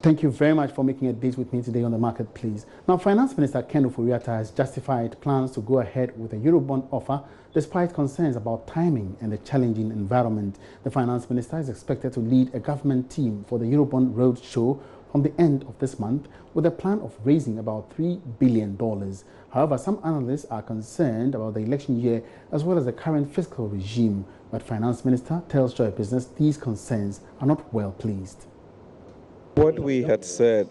Thank you very much for making a date with me today on the market, please. Now, Finance Minister Ken Ofori-Atta has justified plans to go ahead with a eurobond offer despite concerns about timing and the challenging environment. The Finance Minister is expected to lead a government team for the Eurobond Roadshow from the end of this month with a plan of raising about $3 billion. However, some analysts are concerned about the election year as well as the current fiscal regime. But Finance Minister tells Joy Business these concerns are not well pleased. What we had said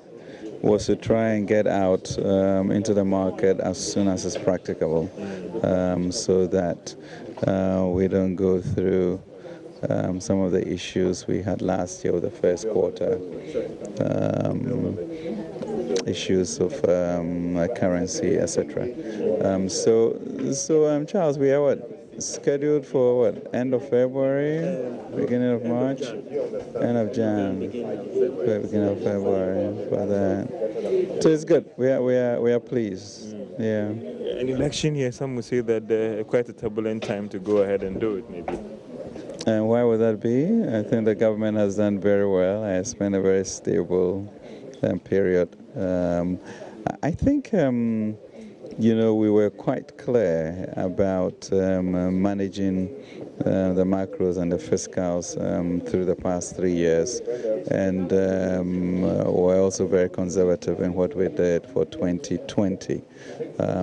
was to try and get out into the market as soon as it's practicable, so that we don't go through some of the issues we had last year with the first quarter, issues of currency, etc. So Charles, we are scheduled for end of February, beginning of March, end of Jan, beginning of February for that. So it's good. We are pleased. Yeah. An election year, some would say that quite a turbulent time to go ahead and do it, maybe. And why would that be? I think the government has done very well. I spent a very stable period. I think. We were quite clear about managing the macros and the fiscals through the past 3 years, and we're also very conservative in what we did for 2020.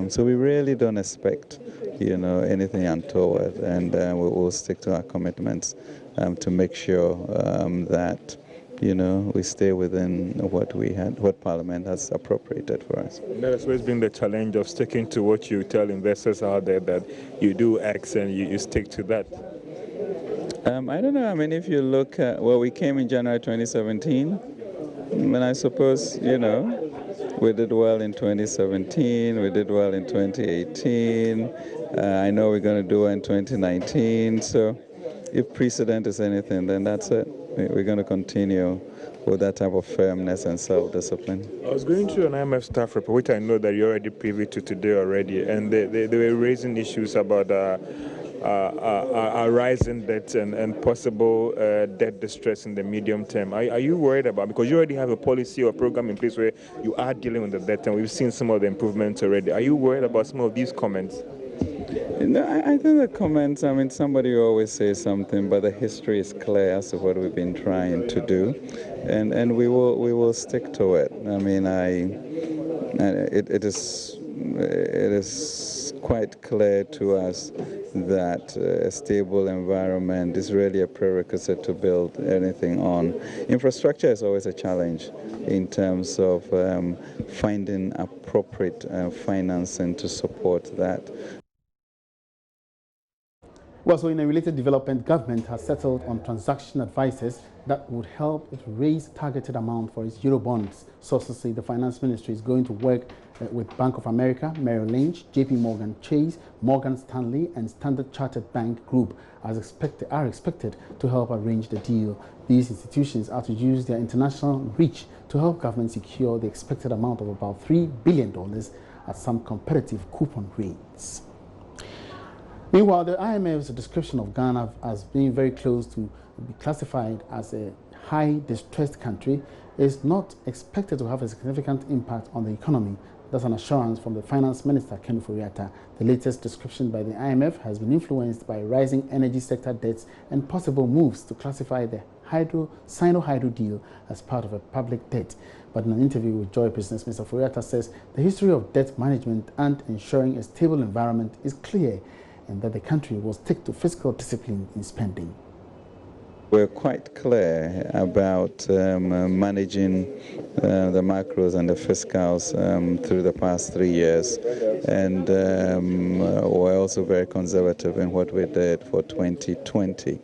So we really don't expect, anything untoward, and we will stick to our commitments to make sure that we stay within what Parliament has appropriated for us. That has always been the challenge of sticking to what you tell investors out there, that you do X and you stick to that. I don't know. I mean, if you look at, we came in January 2017, and I suppose, we did well in 2017, we did well in 2018. I know we're going to do well in 2019. So if precedent is anything, then that's it. We're going to continue with that type of firmness and self-discipline. I was going through an IMF staff report, which I know that you're already privy to today already, and they were raising issues about rising debt and possible debt distress in the medium term. Are you worried about, because you already have a policy or program in place where you are dealing with the debt, and we've seen some of the improvements already. Are you worried about some of these comments? No, I think the comments, somebody always says something, but the history is clear as to what we've been trying to do, and we will stick to it. It is quite clear to us that a stable environment is really a prerequisite to build anything on. Infrastructure is always a challenge in terms of finding appropriate financing to support that. Well, so in a related development, government has settled on transaction advices that would help it raise targeted amount for its Eurobonds. Sources say the Finance Ministry is going to work with Bank of America, Merrill Lynch, JP Morgan Chase, Morgan Stanley, and Standard Chartered Bank Group are expected to help arrange the deal. These institutions are to use their international reach to help government secure the expected amount of about $3 billion at some competitive coupon rates. Meanwhile, the IMF's description of Ghana as being very close to be classified as a high distressed country is not expected to have a significant impact on the economy. That's an assurance from the Finance Minister, Ken Ofori-Atta. The latest description by the IMF has been influenced by rising energy sector debts and possible moves to classify the Sino-Hydro deal as part of a public debt. But in an interview with Joy Business, Mr. Ofori-Atta says the history of debt management and ensuring a stable environment is clear, and that the country will stick to fiscal discipline in spending. We're quite clear about managing the macros and the fiscals through the past 3 years, and we're also very conservative in what we did for 2020.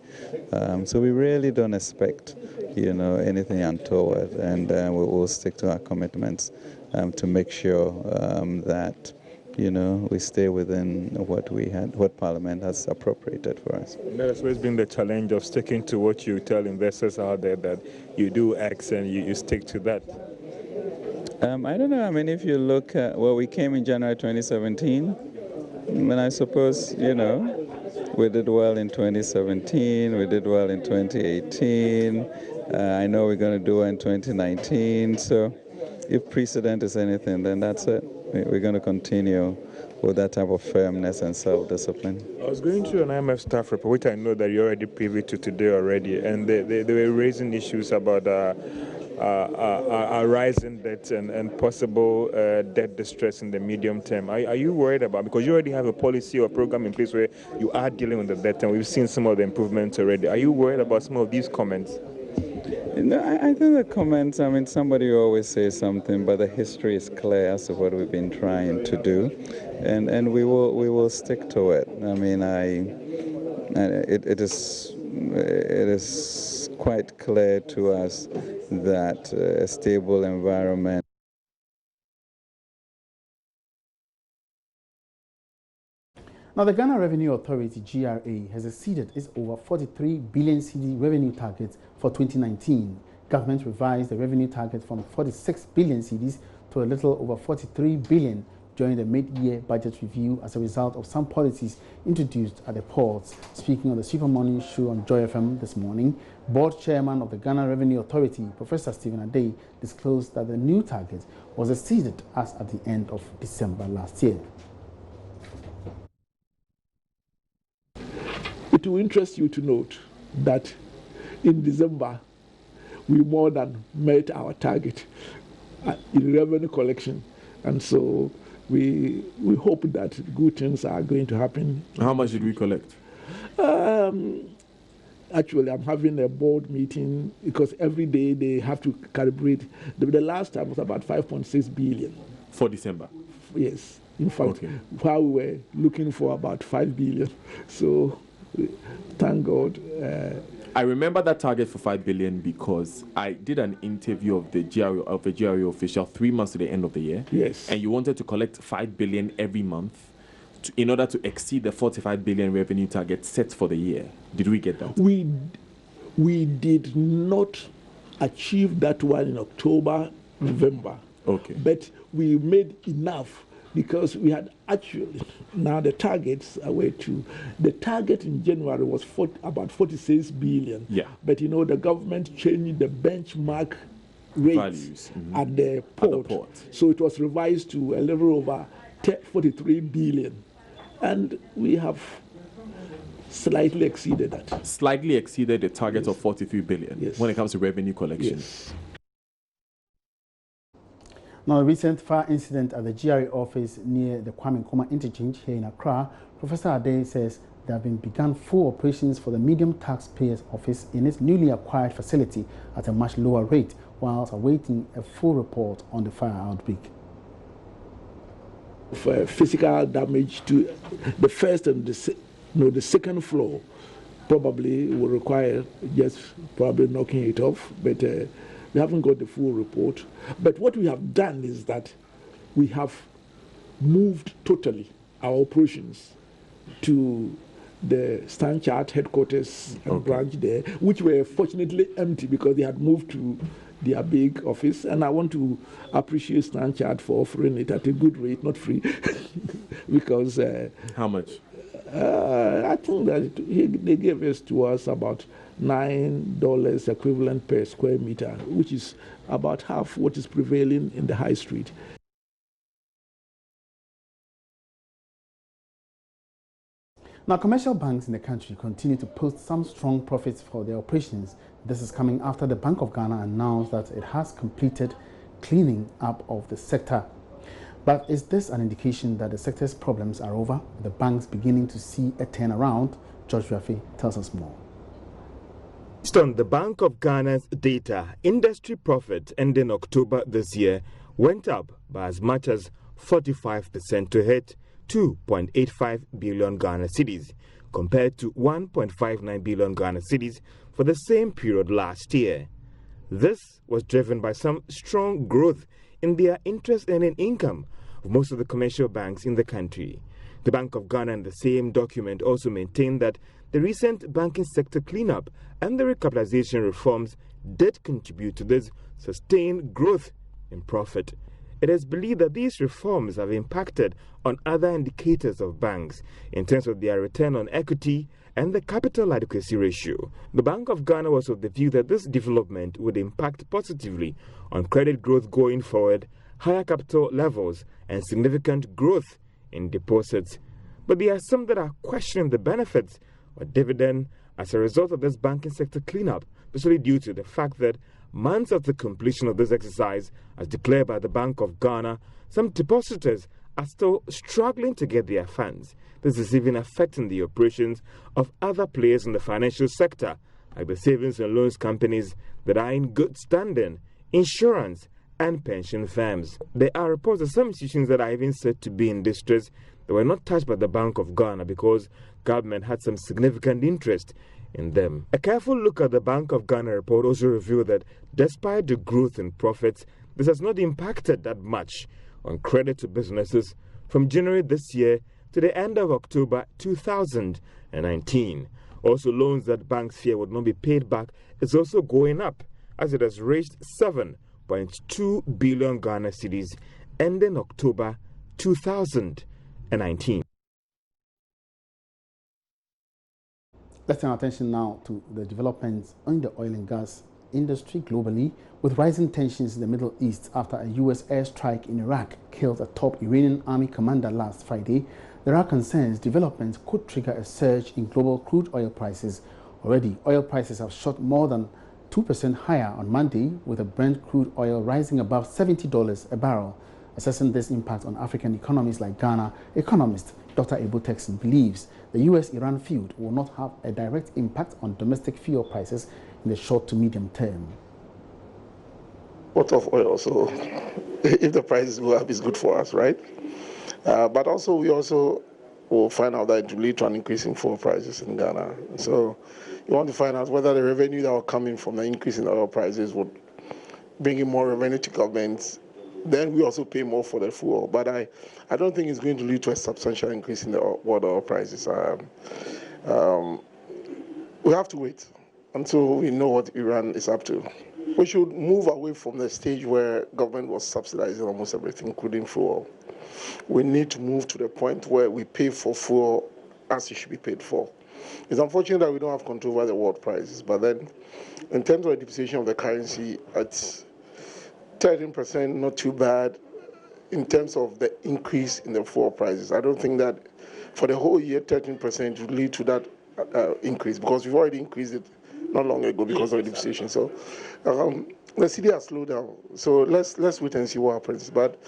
So we really don't expect, anything untoward, and we will stick to our commitments to make sure that we stay within what Parliament has appropriated for us. That has always been the challenge of sticking to what you tell investors out there, that you do X and you stick to that. I don't know. If you look at, we came in January 2017, and I suppose, We did well in 2017, we did well in 2018. I know we're going to do well in 2019. So if precedent is anything, then that's it. We're going to continue with that type of firmness and self-discipline. I was going through an IMF staff report, which I know that you're already privy to today already, and they were raising issues about rising debt and possible debt distress in the medium term. Are you worried about, because you already have a policy or program in place where you are dealing with the debt, and we've seen some of the improvements already. Are you worried about some of these comments? No, I think the comments, I mean, somebody always says something, but the history is clear as to what we've been trying to do, and we will stick to it. I mean, it is quite clear to us that a stable environment. Now, the Ghana Revenue Authority, GRA, has exceeded its over 43 billion cedi revenue target for 2019. Government revised the revenue target from 46 billion cedis to a little over 43 billion during the mid-year budget review as a result of some policies introduced at the ports. Speaking on the Super Morning Show on Joy FM this morning, Board Chairman of the Ghana Revenue Authority, Professor Stephen Adey, disclosed that the new target was exceeded as at the end of December last year. It will interest you to note that in December, we more than met our target in revenue collection. And so we hope that good things are going to happen. How much did we collect? Actually, I'm having a board meeting because every day they have to calibrate. The last time was about 5.6 billion. For December? Yes. In fact, okay. While we were looking for about 5 billion. So thank God. I remember that target for 5 billion because I did an interview of a GRA official 3 months to the end of the year. Yes. And you wanted to collect 5 billion every month in order to exceed the 45 billion revenue target set for the year. Did we get that? We did not achieve that one in October, November. Okay. But we made enough because we had actually, now the targets were the target in January was about 46 billion. Yeah. But you know, the government changed the benchmark rates at the port. So it was revised to a little over 43 billion. And we have slightly exceeded that. Slightly exceeded the target of 43 billion when it comes to revenue collection. Yes. Now, a recent fire incident at the GRA office near the Kwame Nkrumah interchange here in Accra, Professor Adey says there have been begun full operations for the Medium Taxpayers Office in its newly acquired facility at a much lower rate, whilst awaiting a full report on the fire outbreak. For physical damage to the first and the second floor, probably will require just probably knocking it off, but we haven't got the full report. But what we have done is that we have moved totally our operations to the Stanchart headquarters and branch there, which were fortunately empty because they had moved to their big office. And I want to appreciate Stanchart for offering it at a good rate, not free, because how much? I think that they gave us to us about $9 equivalent per square meter, which is about half what is prevailing in the high street. Now, commercial banks in the country continue to post some strong profits for their operations. This is coming after the Bank of Ghana announced that it has completed cleaning up of the sector. But is this an indication that the sector's problems are over? The banks beginning to see a turnaround? George Rafi tells us more. Based on the Bank of Ghana's data, industry profit ending October this year went up by as much as 45% to hit 2.85 billion Ghana cedis, compared to 1.59 billion Ghana cedis for the same period last year. This was driven by some strong growth in their interest-earning income of most of the commercial banks in the country. The Bank of Ghana in the same document also maintained that the recent banking sector cleanup and the recapitalization reforms did contribute to this sustained growth in profit. it is believed that these reforms have impacted on other indicators of banks in terms of their return on equity and the capital adequacy ratio. The Bank of Ghana was of the view that this development would impact positively on credit growth going forward, higher capital levels, and significant growth in deposits. But there are some that are questioning the benefits of dividend as a result of this banking sector cleanup, especially due to the fact that months after completion of this exercise, as declared by the Bank of Ghana, some depositors are still struggling to get their funds. This is even affecting the operations of other players in the financial sector, like the savings and loans companies that are in good standing, insurance, and pension firms. There are reports of some institutions that are even said to be in distress that were not touched by the Bank of Ghana because government had some significant interest in them. A careful look at the Bank of Ghana report also revealed that despite the growth in profits, this has not impacted that much on credit to businesses from January this year to the end of October 2019. Also, loans that banks fear would not be paid back is also going up, as it has reached 7.2 billion Ghana cedis ending October 2019. Let's turn our attention now to the developments in the oil and gas industry globally, with rising tensions in the Middle East after a U.S. airstrike in Iraq killed a top Iranian army commander last Friday. There are concerns developments could trigger a surge in global crude oil prices. Already, oil prices have shot more than 2% higher on Monday, with a Brent crude oil rising above $70 a barrel. Assessing this impact on African economies like Ghana, economist Dr. Ebo Texan believes the U.S.-Iran feud will not have a direct impact on domestic fuel prices in the short to medium term. What of oil? So if the prices go up, it's good for us, right? But also, we also will find out that it will lead to an increase in fuel prices in Ghana. So you want to find out whether the revenue that will come in from the increase in oil prices would bring in more revenue to governments. Then we also pay more for the fuel. But I don't think it's going to lead to a substantial increase in the world oil prices. We have to wait until we know what Iran is up to. We should move away from the stage where government was subsidizing almost everything, including fuel. We need to move to the point where we pay for fuel as it should be paid for. It's unfortunate that we don't have control over the world prices, but then in terms of the depreciation of the currency, at 13%, not too bad. In terms of the increase in the fuel prices, I don't think that for the whole year 13% would lead to that increase, because we've already increased it not long ago because of the depreciation. So the city has slowed down. So let's wait and see what happens. But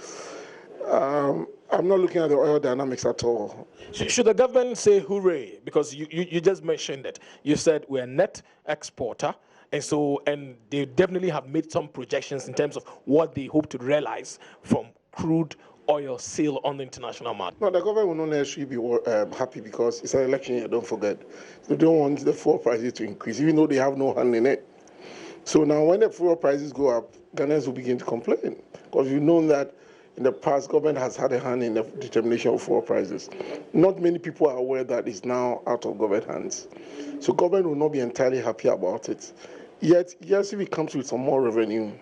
I'm not looking at the oil dynamics at all. Should the government say hooray? Because you just mentioned it. You said we're a net exporter. And they definitely have made some projections in terms of what they hope to realize from crude oil sale on the international market. No, the government will not necessarily be happy because it's an election year, don't forget. They don't want the fuel prices to increase, even though they have no hand in it. So now when the fuel prices go up, Ghanaians will begin to complain, because we've known that in the past, government has had a hand in the determination of fuel prices. Not many people are aware that it's now out of government hands. So government will not be entirely happy about it. Yet, yes, if it comes with some more revenue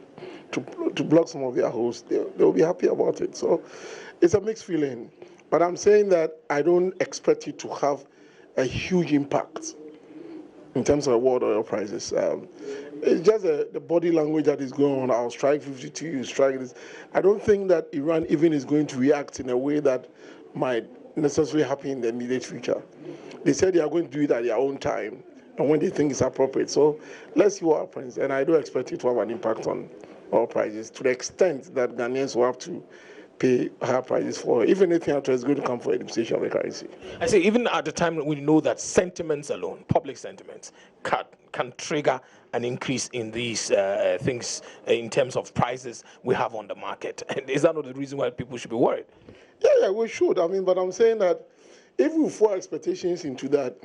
to block some of their holes, they'll be happy about it. So it's a mixed feeling. But I'm saying that I don't expect it to have a huge impact in terms of world oil prices. It's just the body language that is going on. I'll strike 52, you strike this. I don't think that Iran even is going to react in a way that might necessarily happen in the immediate future. They said they are going to do it at their own time and when they think it's appropriate. So let's see what happens. And I do expect it to have an impact on oil prices to the extent that Ghanaians will have to pay higher prices for it. Even anything else is going to come for a depreciation of the currency. I say, even at the time we know that sentiments alone, public sentiments, can trigger an increase in these things in terms of prices we have on the market. And is that not the reason why people should be worried? Yeah, we should. But I'm saying that if we fall expectations into that,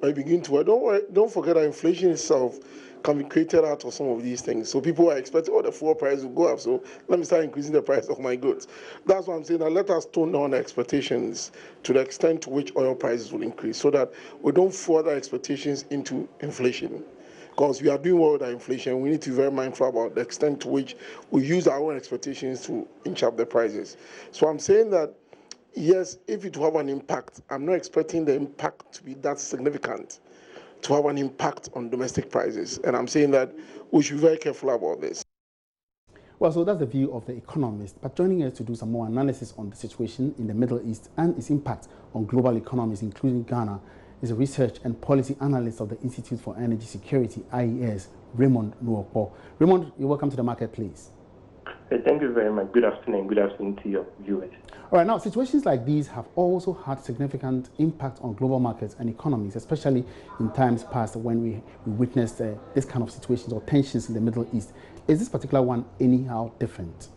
I begin to, don't forget that inflation itself can be created out of some of these things. So people are expecting, the fuel price will go up, so let me start increasing the price of my goods. That's why I'm saying that let us tone down the expectations to the extent to which oil prices will increase, so that we don't further expectations into inflation. because we are doing well with our inflation. We need to be very mindful about the extent to which we use our own expectations to inch up the prices. So I'm saying that, yes, if it will have an impact, I'm not expecting the impact to be that significant to have an impact on domestic prices. And I'm saying that we should be very careful about this. Well, so that's the view of the economist. But joining us to do some more analysis on the situation in the Middle East and its impact on global economies, including Ghana, is a research and policy analyst of the Institute for Energy Security, IES, Raymond Nuokpo. Raymond, you're welcome to the market, please. Thank you very much. Good afternoon. Good afternoon to your viewers. All right, now situations like these have also had significant impact on global markets and economies, especially in times past when we witnessed this kind of situations or tensions in the Middle East. Is this particular one anyhow different?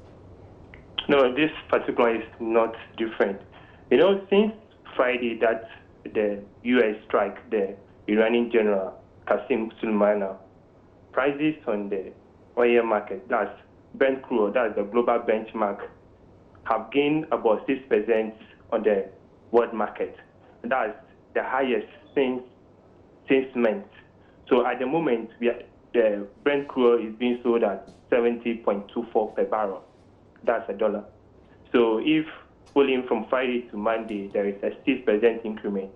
No, this particular is not different. You know, since Friday that the U.S. strike the Iranian general Qasem Soleimani, prices on the oil market, that's Brent crude, that's the global benchmark, have gained about 6% on the world market. That's the highest since May. So at the moment, the Brent crude is being sold at 70.24 per barrel. That's $1. So if pulling from Friday to Monday, there is a 6% increment,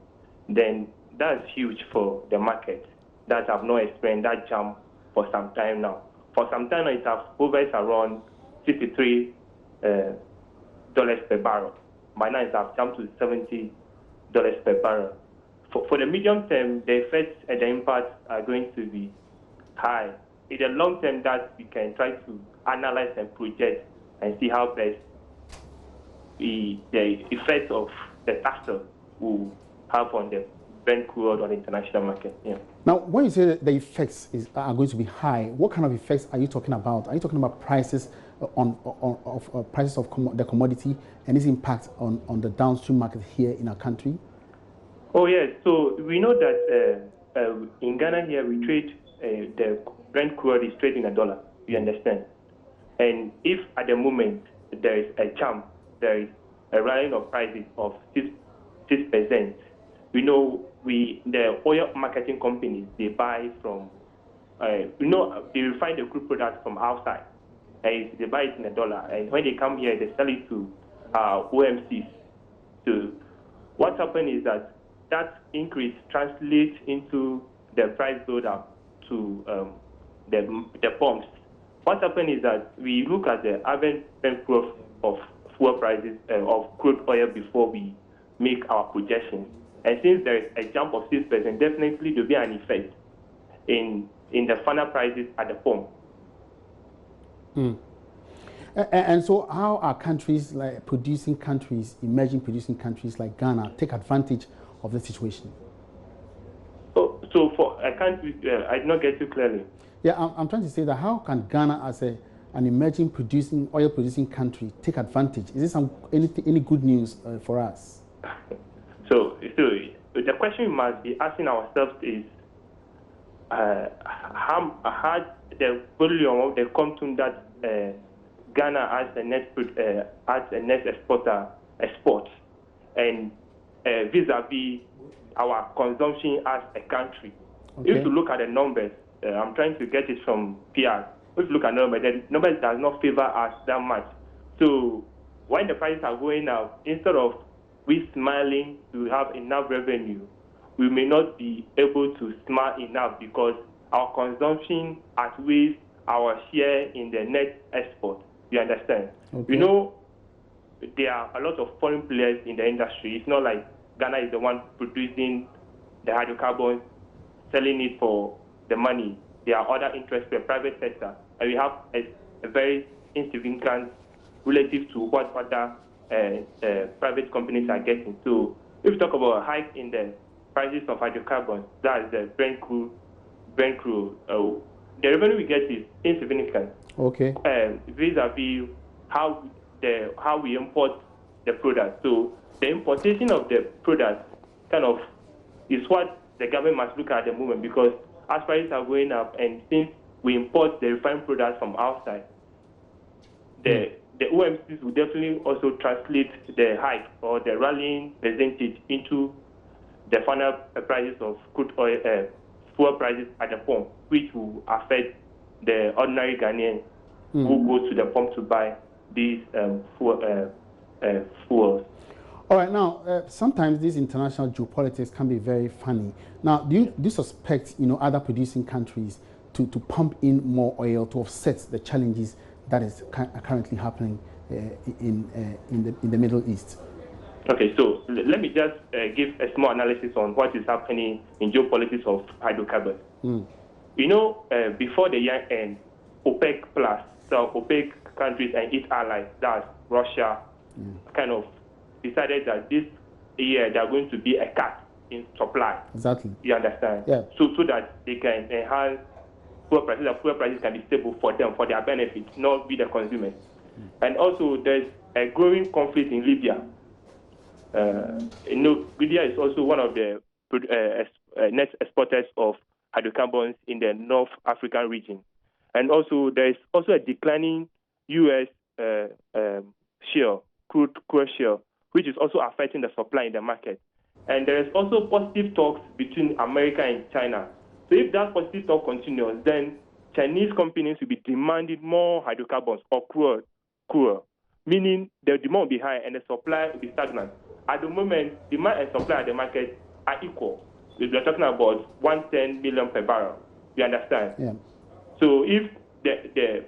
then that's huge for the market that have not experienced that jump for some time now. For some time, it has hovered around $63 per barrel. By now, it has jumped to $70 per barrel. For the medium term, the effects and the impacts are going to be high. In the long term, that we can try to analyze and project and see how best the effect of the taxes will have on the Brent crude on the international market. Yeah. Now, when you say that the effects are going to be high, what kind of effects are you talking about? Are you talking about prices prices of the commodity and its impact on the downstream market here in our country? Oh yes. So we know that in Ghana here we trade the Brent crude is trading $1. You understand? And if at the moment there is a jump, there is a rising of prices of 6%. We know the oil marketing companies, they buy from, they refine the crude products from outside, and they buy it in $1. And when they come here, they sell it to OMCs. So what happens is that increase translates into the price build-up to the pumps. What happens is that we look at the average growth of fuel prices of crude oil before we make our projections. And since there is a jump of 6%, definitely there will be an effect in the final prices at the pump. And so how are countries like emerging producing countries like Ghana take advantage of the situation? So for a country, I did not get you clearly. Yeah, I'm trying to say that how can Ghana as an emerging oil producing country take advantage? Is this any good news for us? So the question we must be asking ourselves is how the volume of the consumption that Ghana as a net exporter exports, and vis-a-vis our consumption as a country. Okay. If you look at the numbers, I'm trying to get it from PR. If you look at the numbers does not favor us that much. So when the prices are going up, instead of we smiling to have enough revenue, we may not be able to smile enough because our consumption outweighs our share in the net export. You understand? Okay. You know, there are a lot of foreign players in the industry. It's not like Ghana is the one producing the hydrocarbons, selling it for the money. There are other interests in the private sector, and we have a very insignificant relative to what other private companies are getting. So if you talk about a hike in the prices of hydrocarbons, that is the Brent crude, the revenue we get is insignificant. Okay. Vis-a-vis how we import the product. So the importation of the product kind of is what the government must look at the moment, because as prices are going up, and since we import the refined products from outside, the OMCs will definitely also translate the hike or the rallying percentage into the final prices of crude oil, fuel prices at the pump, which will affect the ordinary Ghanaian who goes to the pump to buy these fuels. All right, now, sometimes these international geopolitics can be very funny. Now, do you suspect, other producing countries to pump in more oil to offset the challenges that is currently happening in the Middle East? Okay, so let me just give a small analysis on what is happening in geopolitics of hydrocarbons. Before the year end, OPEC plus, so OPEC countries and its allies, that's Russia, kind of decided that this year there are going to be a cut in supply. Exactly. You understand? Yeah. So that they can enhance fuel prices, that fuel prices can be stable for them, for their benefit, not be the consumers. And also there's a growing conflict in Libya. Libya is also one of the net exporters of hydrocarbons in the North African region. And also there's also a declining U.S. crude shale, which is also affecting the supply in the market. And there is also positive talks between America and China. So if that positive talk continues, then Chinese companies will be demanding more hydrocarbons or crude, meaning the demand will be high and the supply will be stagnant. At the moment, demand and supply at the market are equal. We are talking about 110 million per barrel. You understand? Yeah. So if the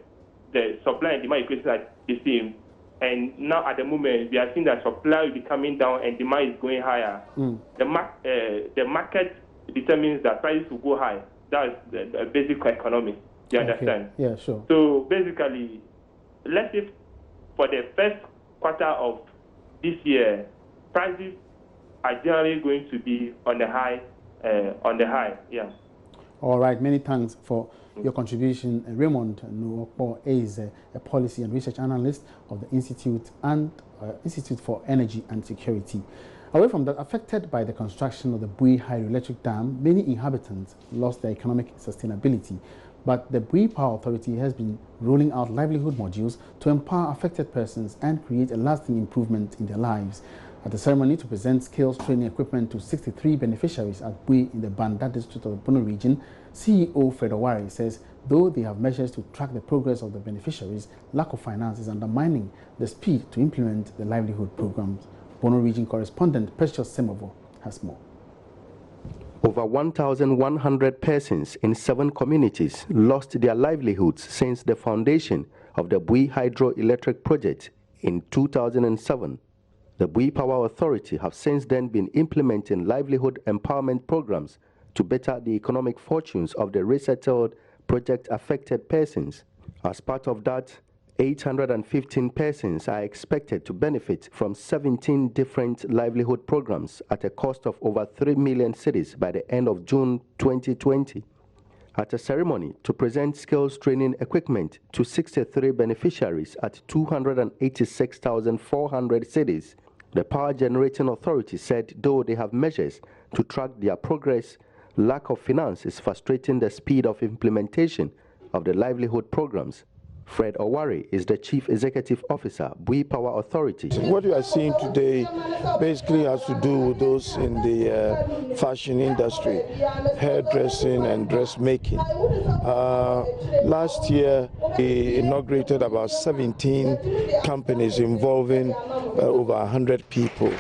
supply and demand equations are the same, and now at the moment we are seeing that supply will be coming down and demand is going higher, the market determines that prices will go high. That's the basic economics. You understand? Yeah, sure. So basically, let's say for the first quarter of this year, prices are generally going to be on the high. Yeah. All right. Many thanks for your contribution. Raymond Nuokpo is a policy and research analyst of the Institute for Energy and Security. Away from that, affected by the construction of the Bui Hydroelectric Dam, many inhabitants lost their economic sustainability. But the Bui Power Authority has been rolling out livelihood modules to empower affected persons and create a lasting improvement in their lives. At the ceremony to present skills training equipment to 63 beneficiaries at Bui in the Banda district of the Bono region, CEO Fred Owari says though they have measures to track the progress of the beneficiaries, lack of finance is undermining the speed to implement the livelihood programs. Bono region correspondent Precious Semovo has more. Over 1,100 persons in 7 communities lost their livelihoods since the foundation of the Bui Hydroelectric Project in 2007. The Bui Power Authority have since then been implementing livelihood empowerment programs to better the economic fortunes of the resettled project-affected persons. As part of that, 815 persons are expected to benefit from 17 different livelihood programs at a cost of over 3 million cedis by the end of June 2020. At a ceremony to present skills training equipment to 63 beneficiaries at 286,400 cedis, the Power Generating Authority said though they have measures to track their progress, lack of finance is frustrating the speed of implementation of the livelihood programs. Fred Owari is the Chief Executive Officer, Bui Power Authority. What you are seeing today basically has to do with those in the fashion industry, hairdressing and dressmaking. Last year, we inaugurated about 17 companies involving over 100 people.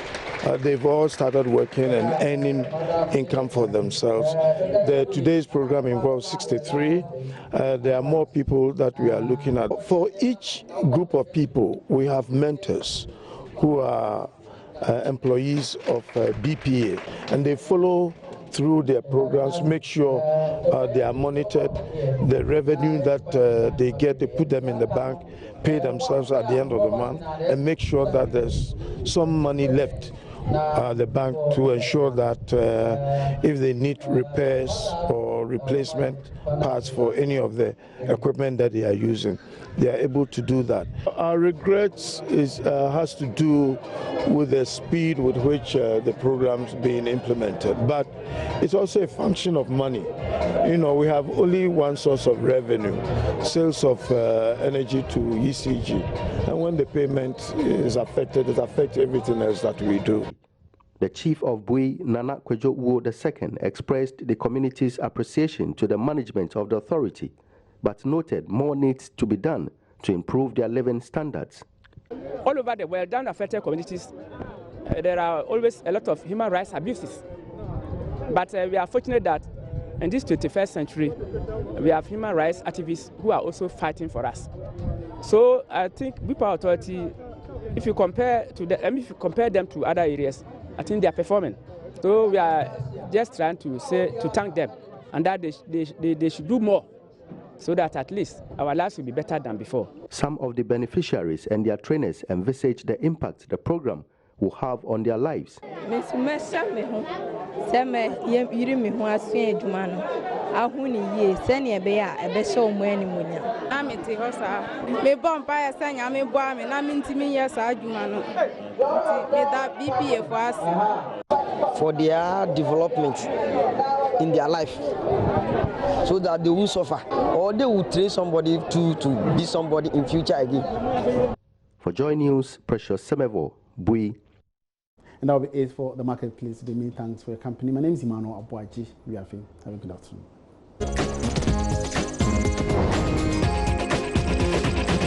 They've all started working and earning income for themselves. Today's program involves 63. There are more people that we are looking at. For each group of people, we have mentors who are employees of BPA, and they follow through their programs, make sure they are monitored, the revenue that they get, they put them in the bank, pay themselves at the end of the month, and make sure that there's some money left the bank to ensure that if they need repairs or replacement parts for any of the equipment that they are using, they are able to do that. Our regrets has to do with the speed with which the program's being implemented, but it's also a function of money. You know, we have only one source of revenue, sales of energy to ECG, and when the payment is affected, it affects everything else that we do. The chief of Bui, Nana Kwejo Wo II, expressed the community's appreciation to the management of the authority, but noted more needs to be done to improve their living standards. All over the world, down affected communities, there are always a lot of human rights abuses. But we are fortunate that in this 21st century, we have human rights activists who are also fighting for us. So I think Bui Power Authority, if you compare them to other areas, I think they are performing. So we are just trying to thank them, and that they should do more, so that at least our lives will be better than before. Some of the beneficiaries and their trainers envisage the impact the program will have on their lives. For their development in their life, so that they will suffer, or they will train somebody to be somebody in future again. For Joy News, Precious Semevo, Bui. And that will be it for the marketplace. Many thanks for your company. My name is Emmanuel Abuaji. Have a good afternoon.